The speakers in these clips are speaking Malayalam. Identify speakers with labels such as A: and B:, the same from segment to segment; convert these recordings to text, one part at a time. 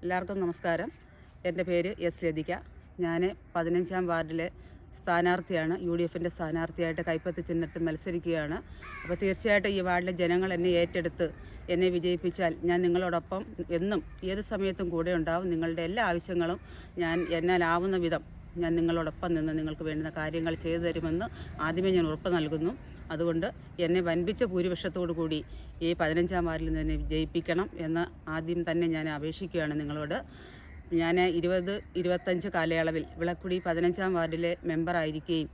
A: എല്ലാവർക്കും നമസ്കാരം. എൻ്റെ പേര് എസ് ലതിക. ഞാൻ 15-ാം വാർഡിലെ സ്ഥാനാർത്ഥിയാണ്. UDFൻ്റെ സ്ഥാനാർത്ഥിയായിട്ട് കൈപ്പത്തി ചിഹ്നത്തിൽ മത്സരിക്കുകയാണ്. അപ്പോൾ തീർച്ചയായിട്ടും ഈ വാർഡിലെ ജനങ്ങൾ എന്നെ ഏറ്റെടുത്ത് എന്നെ വിജയിപ്പിച്ചാൽ ഞാൻ നിങ്ങളോടൊപ്പം എന്നും ഏത് സമയത്തും കൂടെ ഉണ്ടാവും. നിങ്ങളുടെ എല്ലാ ആവശ്യങ്ങളും എന്നാലാവുന്ന വിധം ഞാൻ നിങ്ങളോടൊപ്പം നിന്ന് നിങ്ങൾക്ക് വേണ്ടുന്ന കാര്യങ്ങൾ ചെയ്തു തരുമെന്ന് ആദ്യമേ ഞാൻ ഉറപ്പ് നൽകുന്നു. അതുകൊണ്ട് എന്നെ വൻപിച്ച ഭൂരിപക്ഷത്തോടു കൂടി ഈ 15-ാം വാർഡിൽ നിന്ന് വിജയിപ്പിക്കണം എന്ന് ആദ്യം തന്നെ ഞാൻ അപേക്ഷിക്കുകയാണ് നിങ്ങളോട്. ഞാൻ 20-25 കാലയളവിൽ വിളക്കുടി 15-ാം വാർഡിലെ മെമ്പറായിരിക്കുകയും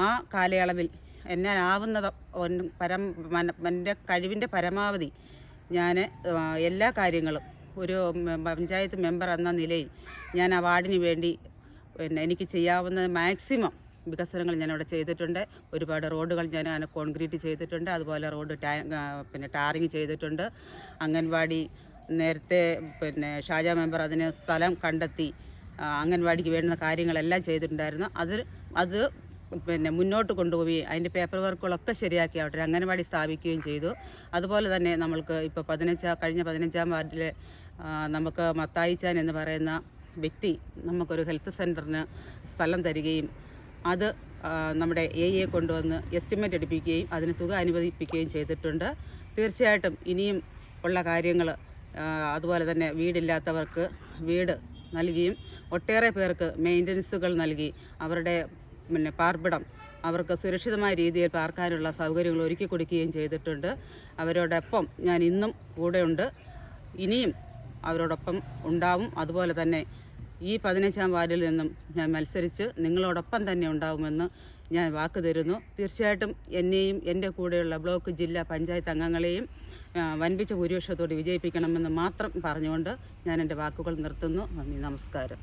A: ആ കാലയളവിൽ എന്നാലാവുന്നത് എൻ്റെ കഴിവിൻ്റെ പരമാവധി ഞാൻ എല്ലാ കാര്യങ്ങളും ഒരു പഞ്ചായത്ത് മെമ്പർ എന്ന നിലയിൽ ഞാൻ ആ വാർഡിന് വേണ്ടി എനിക്ക് ചെയ്യാവുന്ന മാക്സിമം വികസനങ്ങൾ ഞാനവിടെ ചെയ്തിട്ടുണ്ട്. ഒരുപാട് റോഡുകൾ ഞാൻ കോൺക്രീറ്റ് ചെയ്തിട്ടുണ്ട്. അതുപോലെ റോഡ് ടാറിങ് ചെയ്തിട്ടുണ്ട്. അംഗൻവാടി നേരത്തെ ഷാജ മെമ്പർ അതിന് സ്ഥലം കണ്ടെത്തി അംഗൻവാടിക്ക് വേണ്ടുന്ന കാര്യങ്ങളെല്ലാം ചെയ്തിട്ടുണ്ടായിരുന്നു. അത് മുന്നോട്ട് കൊണ്ടുപോയി അതിൻ്റെ പേപ്പർ വർക്കുകളൊക്കെ ശരിയാക്കി അവിടെ അംഗൻവാടി സ്ഥാപിക്കുകയും ചെയ്തു. അതുപോലെ തന്നെ നമ്മൾക്ക് ഇപ്പോൾ കഴിഞ്ഞ 15-ാം വാർഡിൽ നമുക്ക് മത്തായിച്ചാൻ എന്ന് പറയുന്ന വ്യക്തി നമുക്കൊരു ഹെൽത്ത് സെൻറ്ററിന് സ്ഥലം തരികയും അത് നമ്മുടെ AE കൊണ്ടുവന്ന് എസ്റ്റിമേറ്റ് എടുപ്പിക്കുകയും അതിന് തുക അനുവദിപ്പിക്കുകയും ചെയ്തിട്ടുണ്ട്. തീർച്ചയായിട്ടും ഇനിയും ഉള്ള കാര്യങ്ങൾ അതുപോലെ തന്നെ വീടില്ലാത്തവർക്ക് വീട് നൽകിയും ഒട്ടേറെ പേർക്ക് മെയിൻ്റനൻസുകൾ നൽകി അവരുടെ പാർപ്പിടം അവർക്ക് സുരക്ഷിതമായ രീതിയിൽ പാർക്കാനുള്ള സൗകര്യങ്ങൾ ഒരുക്കി കൊടുക്കുകയും ചെയ്തിട്ടുണ്ട്. അവരോടൊപ്പം ഞാൻ ഇന്നും കൂടെയുണ്ട്, ഇനിയും അവരോടൊപ്പം ഉണ്ടാവും. അതുപോലെ തന്നെ ഈ 15-ാം വാർഡിൽ നിന്നും ഞാൻ മത്സരിച്ച് നിങ്ങളോടൊപ്പം തന്നെ ഉണ്ടാവുമെന്ന് ഞാൻ വാക്ക് തരുന്നു. തീർച്ചയായിട്ടും എന്നെയും എൻ്റെ കൂടെയുള്ള ബ്ലോക്ക്, ജില്ലാ പഞ്ചായത്ത് അംഗങ്ങളെയും വൻപിച്ച ഭൂരിപക്ഷത്തോട് വിജയിപ്പിക്കണമെന്ന് മാത്രം പറഞ്ഞുകൊണ്ട് ഞാൻ എൻ്റെ വാക്കുകൾ നിർത്തുന്നു. നന്ദി, നമസ്കാരം.